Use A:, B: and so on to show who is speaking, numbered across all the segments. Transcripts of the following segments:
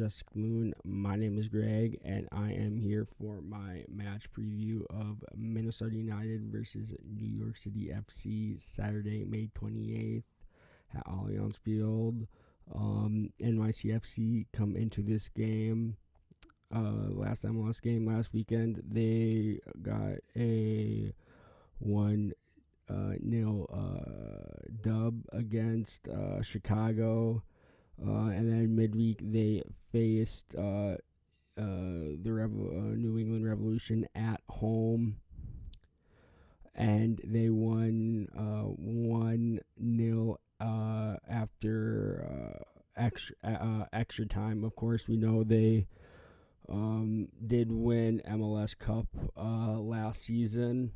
A: Majestic Loon. My name is Greg, and I am here for my match preview of Minnesota United versus New York City FC, Saturday, May 28th at Allianz Field. NYCFC come into this game. Last MLS game last weekend, they got a 1-0 dub against Chicago. And then midweek they faced the New England Revolution at home, and they won 1-0 after extra time. Of course, we know they did win MLS Cup last season.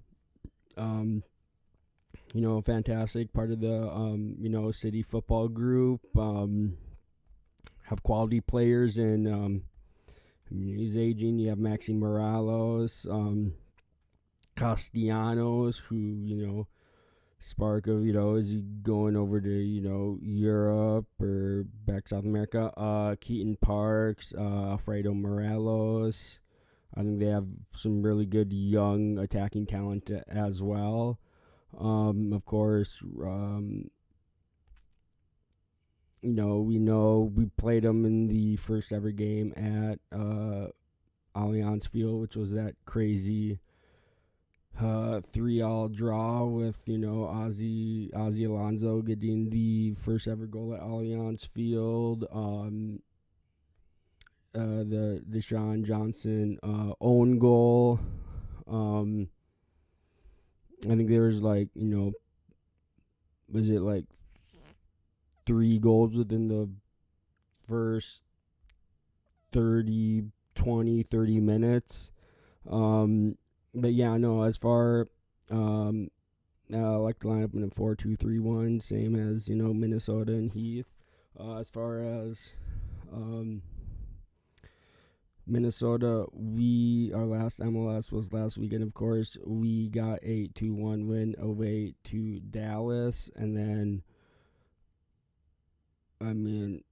A: Fantastic part of the city football group. Have quality players in he's aging. You have Maxi Morales, Castellanos, who spark of is he going over to Europe or back South America. Keaton Parks, Alfredo Morelos. I think they have some really good young attacking talent as well. Of course, we played them in the first ever game at Allianz Field, which was that crazy 3-all draw with Ozzy Alonso getting the first ever goal at Allianz Field. The Deshaun Johnson own goal. I think there was was it 3 goals within the first 30 minutes. But yeah, no, as far I like the lineup in a 4-2-3-1, same as Minnesota and Heath. As far as Minnesota, our last MLS was last weekend, of course. We got a 2-1 win away to Dallas, and then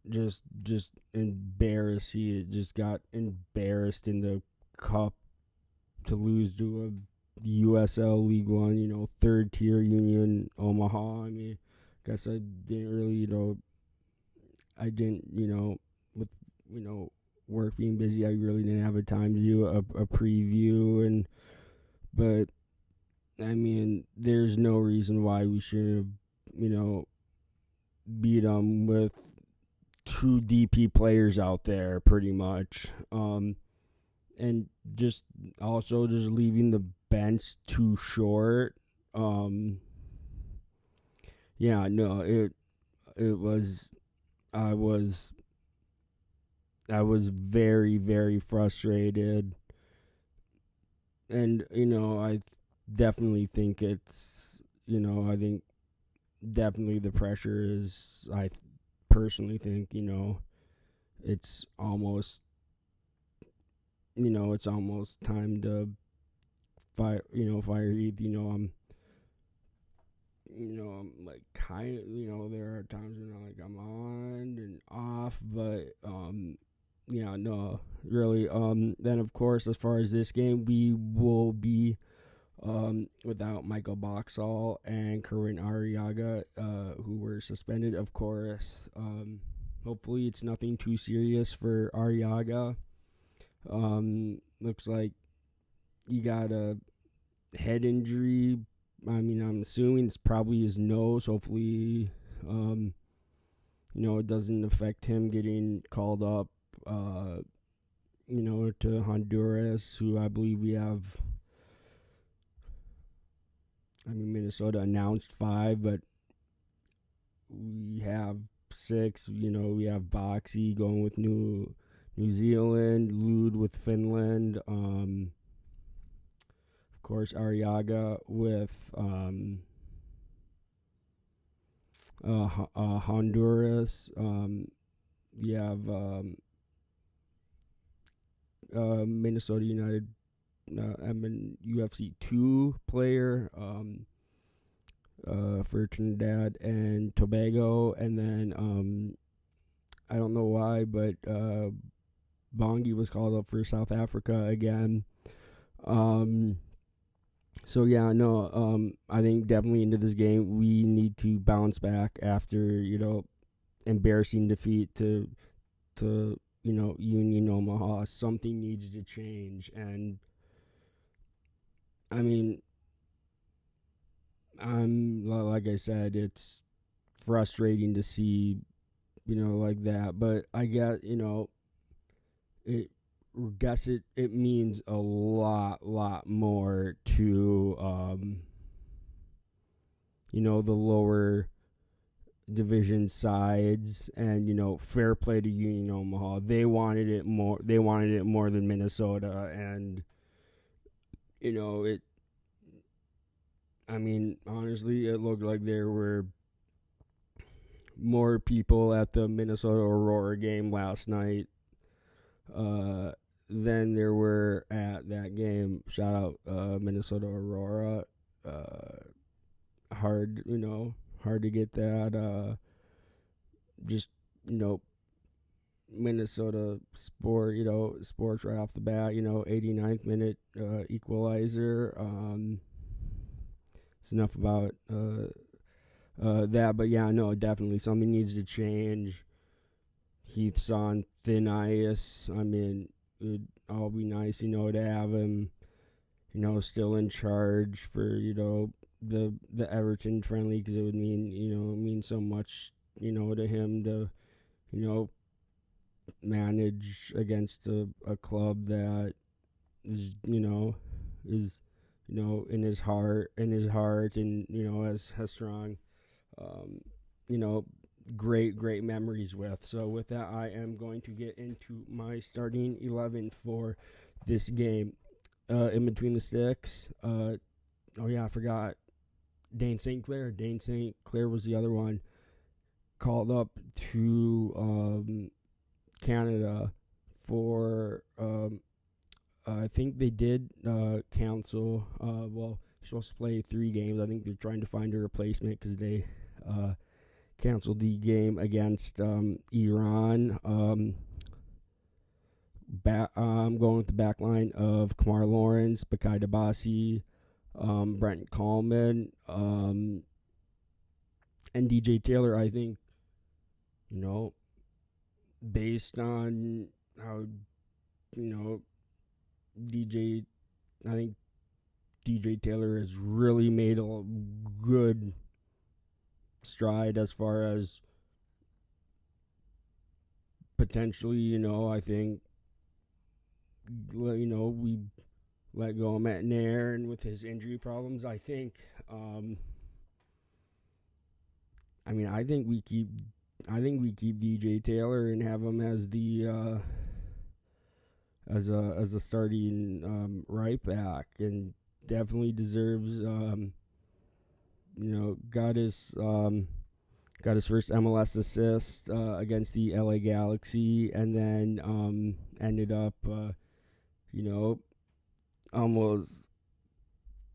A: just embarrassing. It just got embarrassed in the cup to lose to a USL League One, third tier Union Omaha. Guess I didn't really, with work being busy, I really didn't have a time to do a preview, but there's no reason why we shouldn't have, beat them with 2 DP players out there, pretty much. And just leaving the bench too short. It was. I was very, very frustrated, and I definitely think it's. I think definitely the pressure is. I personally think it's almost. It's almost time to fire Heath. I'm kind of, there are times when I'm on and off, but no, really. Then of course, as far as this game, we will be without Michael Boxall and Kerwin Arriaga, who were suspended. Of course, hopefully it's nothing too serious for Arriaga. Looks like he got a head injury. I'm assuming it's probably his nose. Hopefully, it doesn't affect him getting called up, to Honduras, who I believe we have. Minnesota announced 5, but we have 6. We have Boxy going with New Zealand, Lud with Finland, of course Arriaga with Honduras. You have Minnesota United, UFC 2 player for Trinidad and Tobago, and then I don't know why, but Bongi was called up for South Africa again. Um, so yeah, no, I think definitely into this game we need to bounce back after embarrassing defeat to Union Omaha. Something needs to change, and I mean, like I said, it's frustrating to see like that, but I get it guess it means a lot more to the lower division sides, and fair play to Union Omaha. They wanted it more than Minnesota, and it I mean, honestly, it looked like there were more people at the Minnesota Aurora game last night uh, than there were at that game. Shout out Minnesota Aurora. Hard to get that. Just you know, Minnesota sports right off the bat. 89th minute equalizer. It's enough about that, but yeah, no, definitely something needs to change. Heath's on thin ice. I mean, it'd all be nice, to have him, still in charge for the Everton friendly, because it would mean so much, to him to you know manage against a club that is in his heart, and has strong um, you know great memories with. So with that, I am going to get into my starting 11 for this game. In between the sticks, oh yeah, I forgot Dane St. Clair. Dane St. Clair was the other one called up to Canada for I think they did cancel. Well, you're supposed to play 3 games. I think they're trying to find a replacement because they canceled the game against Iran. I'm going with the back line of Kamar Lawrence, Bakai Dabasi, Brent Coleman, and DJ Taylor. I think, based on how, DJ, I think DJ Taylor has really made a good stride as far as potentially, I think, we let go of Matt Nair, and with his injury problems, I think, I think we keep DJ Taylor and have him as the as a starting right back, and definitely deserves got his first MLS assist against the LA Galaxy, and then ended up almost.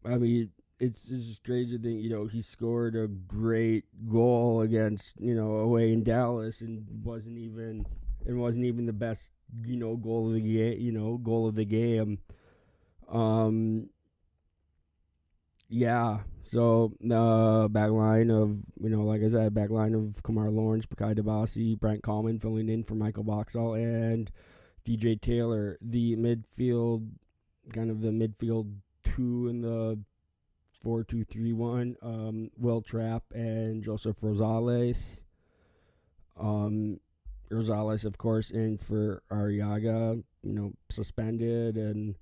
A: I mean, it's just crazy to think. He scored a great goal against away in Dallas, and wasn't even the best goal of the game. Yeah. So back line of like I said, back line of Kamar Lawrence, Bakai Dabasi, Brent Coleman filling in for Michael Boxall, and DJ Taylor. The midfield, kind of the midfield 2 in the 4-2-3-1. Will Trapp and Joseph Rosales. Rosales, of course, in for Arriaga, suspended, and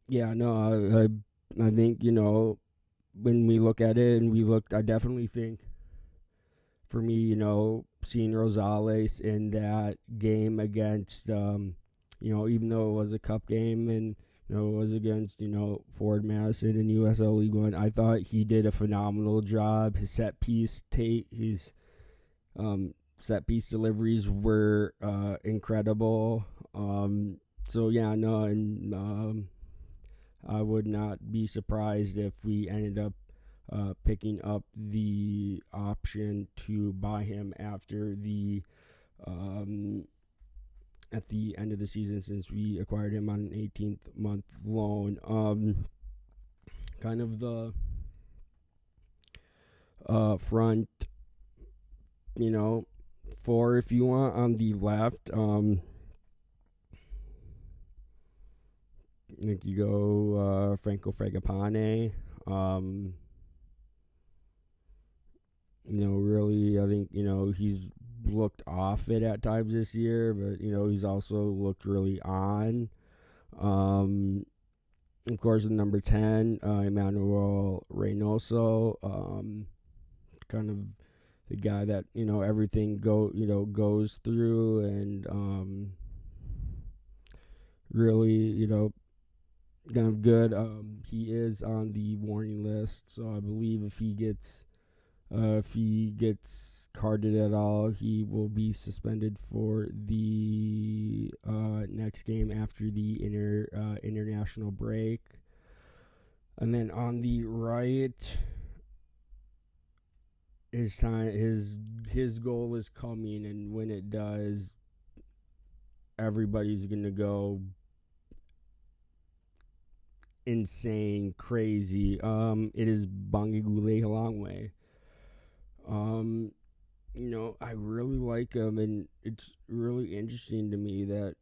A: yeah, no, I think when we look at it, and I definitely think, for me, seeing Rosales in that game against, even though it was a cup game, and it was against Ford Madison in USL League One, I thought he did a phenomenal job. His set piece set piece deliveries were incredible. So yeah, no, and I would not be surprised if we ended up picking up the option to buy him after the at the end of the season since we acquired him on an 18-month loan. Kind of the front, four if you want on the left. I think you go Franco Fragapane. Really, I think, he's looked off it at times this year, but, he's also looked really on. Of course, number 10, Emmanuel Reynoso, kind of the guy that, everything goes through, and really, kind of good. He is on the warning list, so I believe if he gets carded at all, he will be suspended for the next game after the international break. And then on the right, his goal is coming, and when it does, everybody's gonna go insane, crazy. It is Bangigule Halangwe. I really like him, and it's really interesting to me that,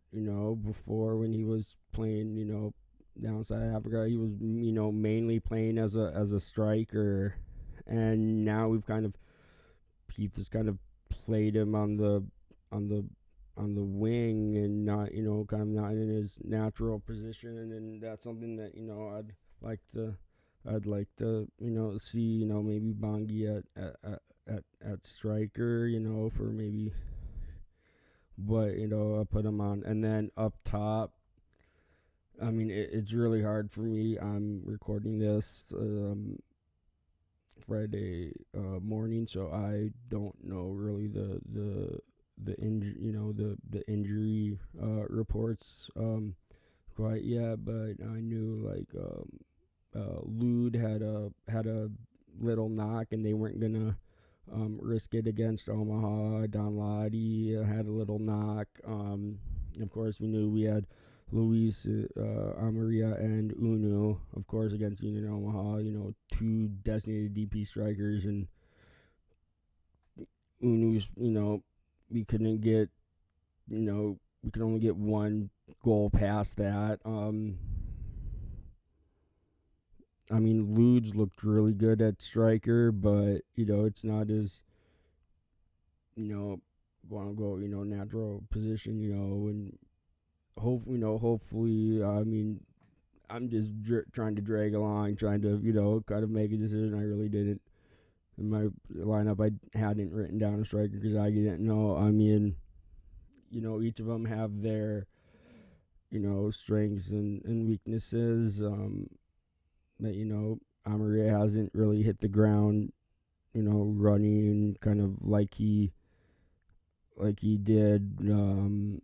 A: before when he was playing, down South Africa, he was, mainly playing as a striker, and now Keith has kind of played him on the wing, and not, kind of not in his natural position, and that's something that, I'd like to see, maybe Bongi at striker, for maybe, but I'll put him on. And then up top, I mean, it's really hard for me. I'm recording this Friday morning, so I don't know really the injury reports quite yet, but I knew Lude had a little knock, and they weren't gonna risk it against Omaha. Don Lottie had a little knock. Of course, we knew we had Luis Amaria and Unu, of course, against Union Omaha. Two designated DP strikers, and Unu's. We couldn't get. We could only get one goal past that. I mean, Ludes looked really good at striker, but, it's not as, want to go, natural position, and hopefully, I mean, I'm just trying to drag along, trying to, kind of make a decision. I really didn't. In my lineup, I hadn't written down a striker because I didn't know. I mean, each of them have their, strengths and weaknesses. That, Amaria hasn't really hit the ground, running kind of like he did, when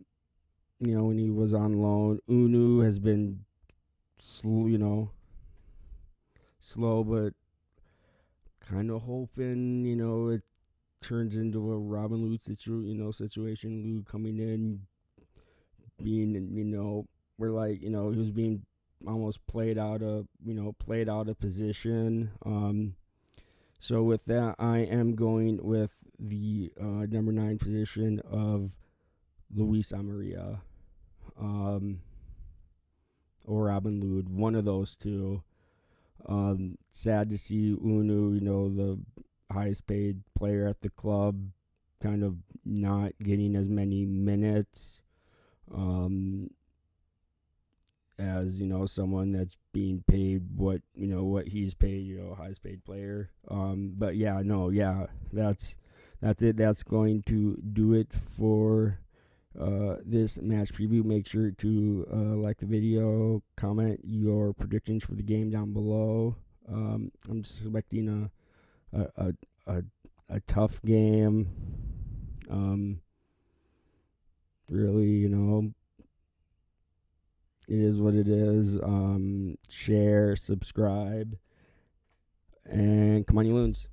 A: he was on loan. Unu has been slow, but kind of hoping, it turns into a Robin Lute situation. Lute coming in, being, we're he was being almost played out of position. So with that, I am going with the number 9 position of Luis Amaria, or Robin Lude, one of those two. Sad to see Unu, the highest paid player at the club, kind of not getting as many minutes. As someone that's being paid what he's paid, highest paid player. But that's it. That's going to do it for this match preview. Make sure to like the video, comment your predictions for the game down below. I'm just expecting a tough game. Really, it is what it is. Share, subscribe, and come on, you loons.